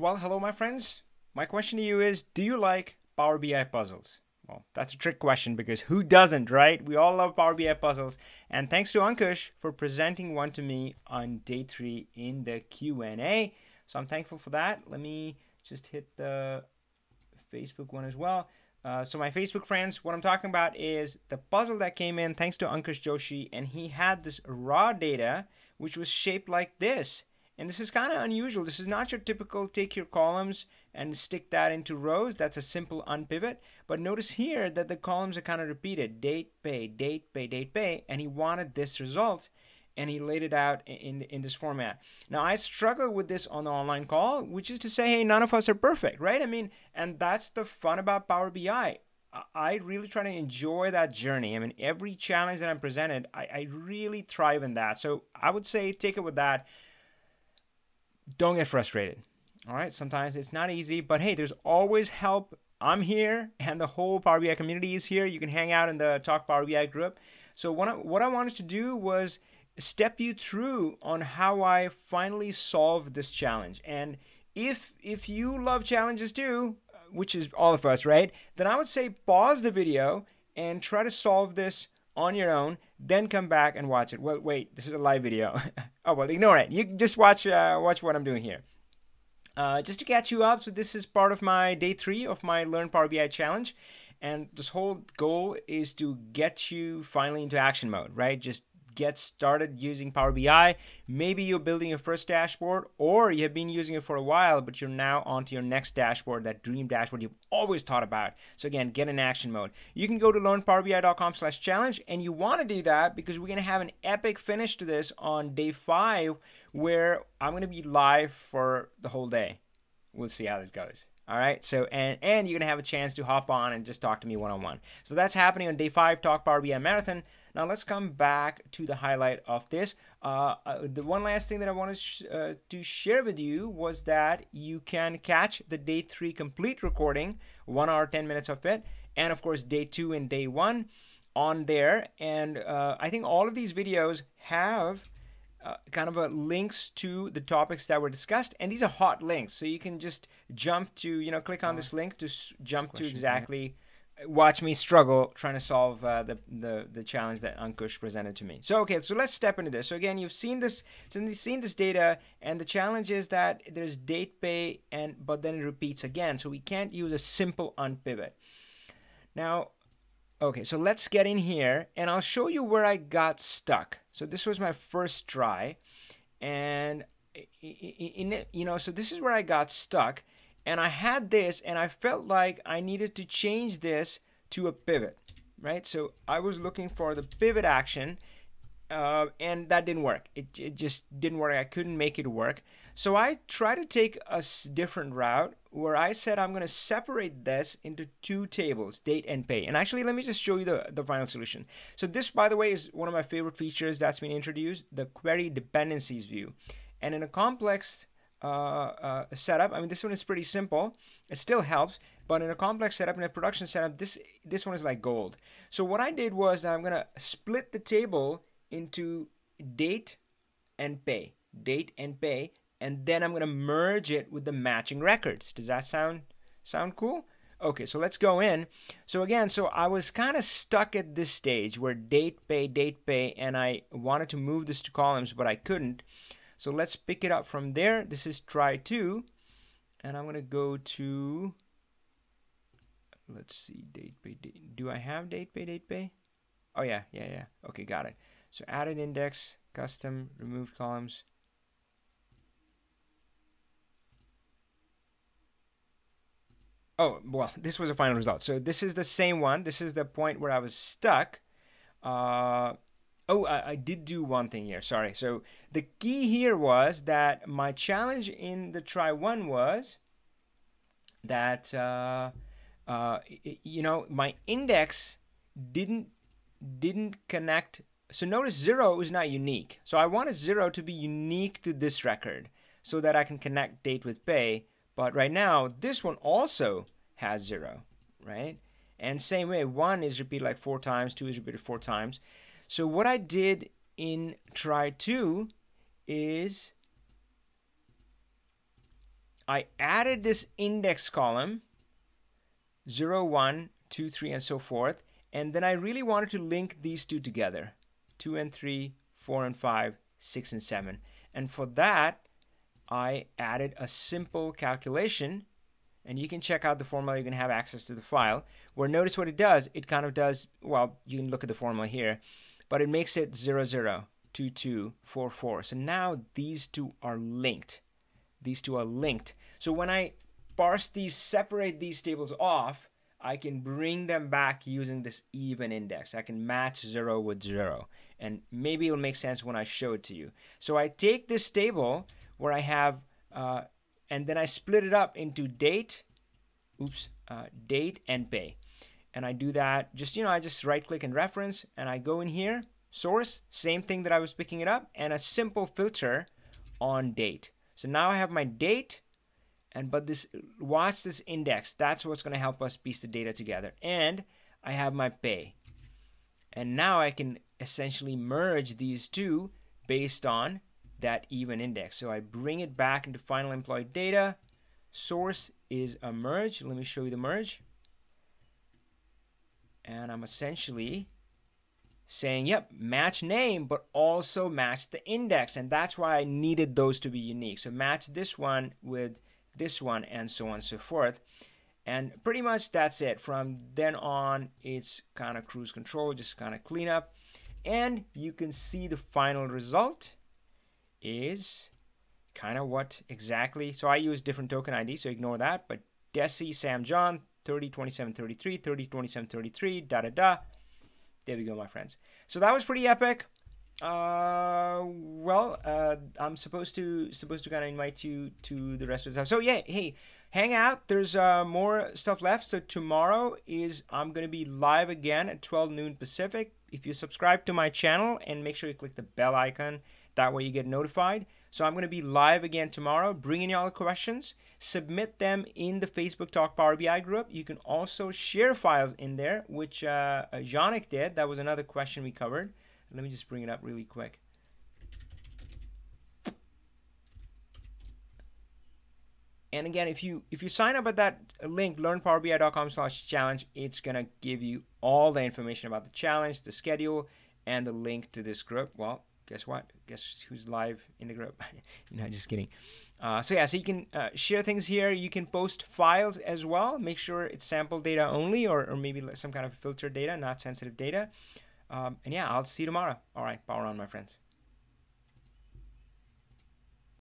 Well, hello, my friends. My question to you is, do you like Power BI puzzles? Well, that's a trick question because who doesn't, right? We all love Power BI puzzles. And thanks to Ankush for presenting one to me on day 3 in the Q&A. So I'm thankful for that. Let me just hit the Facebook one as well. So my Facebook friends, what I'm talking about is the puzzle that came in thanks to Ankush Joshi, and he had this raw data which was shaped like this. And this is kind of unusual. This is not your typical take your columns and stick that into rows. That's a simple unpivot. But notice here that the columns are kind of repeated. Date, pay, date, pay, date, pay. And he wanted this result, and he laid it out in this format. Now, I struggle with this on the online call, which is to say, hey, none of us are perfect, right? I mean, and that's the fun about Power BI. I really try to enjoy that journey. I mean, every challenge that I'm presented, I really thrive in that. So I would say take it with that. Don't get frustrated. All right, sometimes it's not easy, but hey, there's always help. I'm here, and the whole Power BI community is here. You can hang out in the Talk Power BI group. So what I wanted to do was step you through on how I finally solved this challenge. And if you love challenges too, which is all of us, right? Then I would say pause the video and try to solve this on your own, then come back and watch it. Well, wait, this is a live video. Oh, well, ignore it. You just watch what I'm doing here. Just to catch you up, so this is part of my day 3 of my Learn Power BI challenge. And this whole goal is to get you finally into action mode, right? Just get started using Power BI. Maybe you're building your first dashboard, or you have been using it for a while, but you're now onto your next dashboard, that dream dashboard you've always thought about. So again, get in action mode. You can go to learnpowerbi.com/challenge, and you want to do that because we're going to have an epic finish to this on day 5, where I'm going to be live for the whole day. We'll see how this goes. All right, so and you're gonna have a chance to hop on and just talk to me one-on-one. So that's happening on day 5, Talk Power BI Marathon. Now let's come back to the highlight of this. The one last thing that I wanted to share with you was that you can catch the day 3 complete recording, 1 hour 10 minutes of it, and of course day 2 and day 1 on there. And I think all of these videos have kind of links to the topics that were discussed, and these are hot links, so you can just jump to, click on this link to jump to exactly watch me struggle trying to solve the challenge that Ankush presented to me. So okay, so let's step into this. So again, you've seen this data, and the challenge is that there's date pay, but then it repeats again, so we can't use a simple unpivot. Now, okay, so let's get in here, and I'll show you where I got stuck. So this was my first try, and so this is where I got stuck, and I had this, and I felt like I needed to change this to a pivot, right? So I was looking for the pivot action, and that didn't work. It just didn't work. I couldn't make it work. So I tried to take a different route where I said I'm going to separate this into 2 tables, date and pay. And actually, let me just show you the final solution. So this, by the way, is one of my favorite features that's been introduced, the query dependencies view. And in a complex setup, I mean, this one is pretty simple. It still helps. But in a complex setup, in a production setup, this one is like gold. So what I did was I'm going to split the table into date and pay, and then I'm going to merge it with the matching records. Does that sound cool? Okay, so let's go in. So again, I was kind of stuck at this stage where date, pay, and I wanted to move this to columns, but I couldn't. So let's pick it up from there. This is try 2, and I'm going to go to, let's see, date, pay, date. Do I have date, pay? Oh, yeah. Okay, got it. So added index, custom, removed columns. Oh, well, this was the final result. So this is the same one. This is the point where I was stuck. I did do one thing here. Sorry. So the key here was that my challenge in the try 1 was that, my index didn't connect. So notice 0 is not unique. So I wanted 0 to be unique to this record so that I can connect date with pay. But right now, this one also has 0, right? And same way, 1 is repeated like 4 times, 2 is repeated 4 times. So what I did in try 2 is I added this index column 0, 1, 2, 3, and so forth. And then I really wanted to link these two together, 2 and 3, 4 and 5, 6 and 7. And for that, I added a simple calculation, and you can check out the formula. You can have access to the file, where notice what it does. It kind of does, well, you can look at the formula here, but it makes it 0, 0, 2, 2, 4, 4. So now these two are linked. These two are linked. So when I parse these, separate these tables off, I can bring them back using this even index. I can match 0 with 0. And maybe it'll make sense when I show it to you. So I take this table where I have, and then I split it up into date, date and pay. And I do that, just, I just right click and reference, and I go in here, source, same thing that I was picking it up, and a simple filter on date. So now I have my date, but watch this index. That's what's going to help us piece the data together. And I have my pay. And now I can essentially merge these two based on that even index. So I bring it back into final employee data. Source is a merge. Let me show you the merge. And I'm essentially saying, yep, match name, but also match the index. And that's why I needed those to be unique. So match this one with this one, and so on and so forth. And pretty much that's it. From then on, it's kind of cruise control, just kind of clean up. And you can see the final result is kind of what exactly. So I use different token ID, so ignore that. But Desi, Sam, John, 30, 27, 33, 30, 27, 33, da da da. There we go, my friends. So that was pretty epic. I'm supposed to kind of invite you to the rest of the stuff. So yeah, hey, hang out. There's more stuff left. So tomorrow I'm going to be live again at 12 noon Pacific. If you subscribe to my channel, and make sure you click the bell icon, that way you get notified. So I'm going to be live again tomorrow. Bring in your questions, submit them in the Facebook Talk Power BI group. You can also share files in there, which Yannick did. That was another question we covered. Let me just bring it up really quick. And again, if you sign up at that link, learnpowerbi.com/challenge, it's gonna give you all the information about the challenge, the schedule, and the link to this group. Well, guess what? Guess who's live in the group? Just kidding. So you can share things here. You can post files as well. Make sure it's sample data only, or maybe some kind of filtered data, not sensitive data. And yeah, I'll see you tomorrow. All right, power on, my friends.